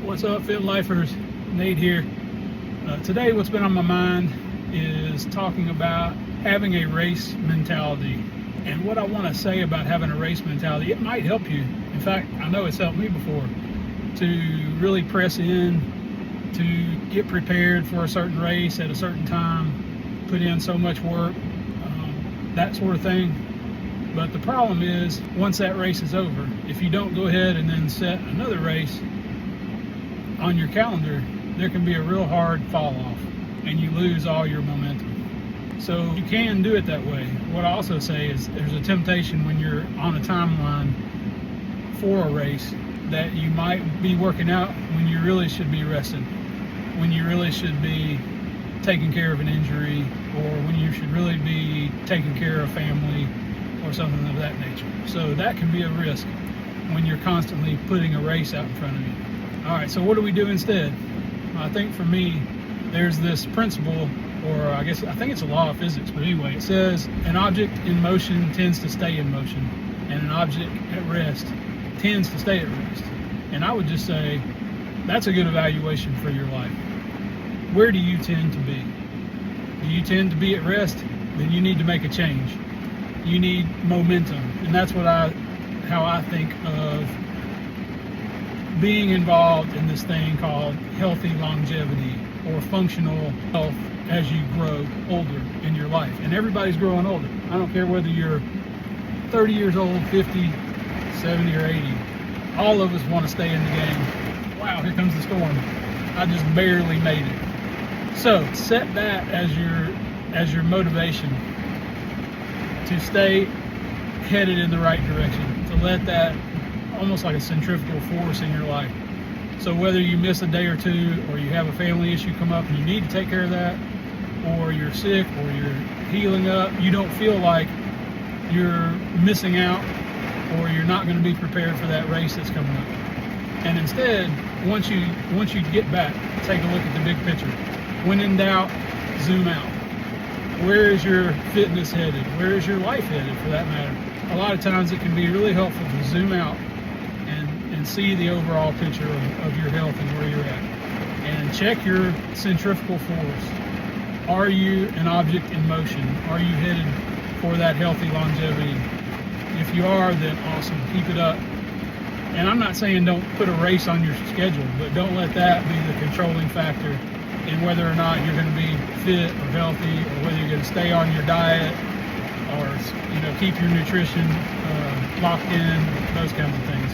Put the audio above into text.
What's up, Fit Lifers? Nate here. Today what's been on my mind is talking about having a race mentality. And what I want to say about having a race mentality, it might help you. In fact, I know it's helped me before to really press in, to get prepared for a certain race at a certain time, put in so much work, that sort of thing. But the problem is, once that race is over, if you don't go ahead and then set another race on your calendar, there can be a real hard fall off and you lose all your momentum. So you can do it that way. What I also say is there's a temptation when you're on a timeline for a race that you might be working out when you really should be rested, when you really should be taking care of an injury, or when you should really be taking care of family or something of that nature. So that can be a risk when you're constantly putting a race out in front of you. All right, so what do we do instead? I think for me, there's this principle, or I think it's a law of physics, but anyway, it says an object in motion tends to stay in motion, and an object at rest tends to stay at rest. And I would just say that's a good evaluation for your life. Where do you tend to be? Do you tend to be at rest? Then you need to make a change. You need momentum, and that's how I think of being involved in this thing called healthy longevity or functional health as you grow older in your life. And everybody's growing older. I don't care whether you're 30 years old, 50, 70, or 80. All of us want to stay in the game. Wow, here comes the storm. I just barely made it. So set that as your motivation to stay headed in the right direction, to let that almost like a centrifugal force in your life. So whether you miss a day or two, or you have a family issue come up and you need to take care of that, or you're sick, or you're healing up, you don't feel like you're missing out, or you're not going to be prepared for that race that's coming up. And instead, once you get back, take a look at the big picture. When in doubt, zoom out. Where is your fitness headed? Where is your life headed, for that matter? A lot of times it can be really helpful to zoom out and see the overall picture of your health and where you're at. And check your centrifugal force. Are you an object in motion? Are you headed for that healthy longevity? If you are, then awesome, keep it up. And I'm not saying don't put a race on your schedule, but don't let that be the controlling factor in whether or not you're going to be fit or healthy, or whether you're going to stay on your diet, or keep your nutrition locked in, those kinds of things.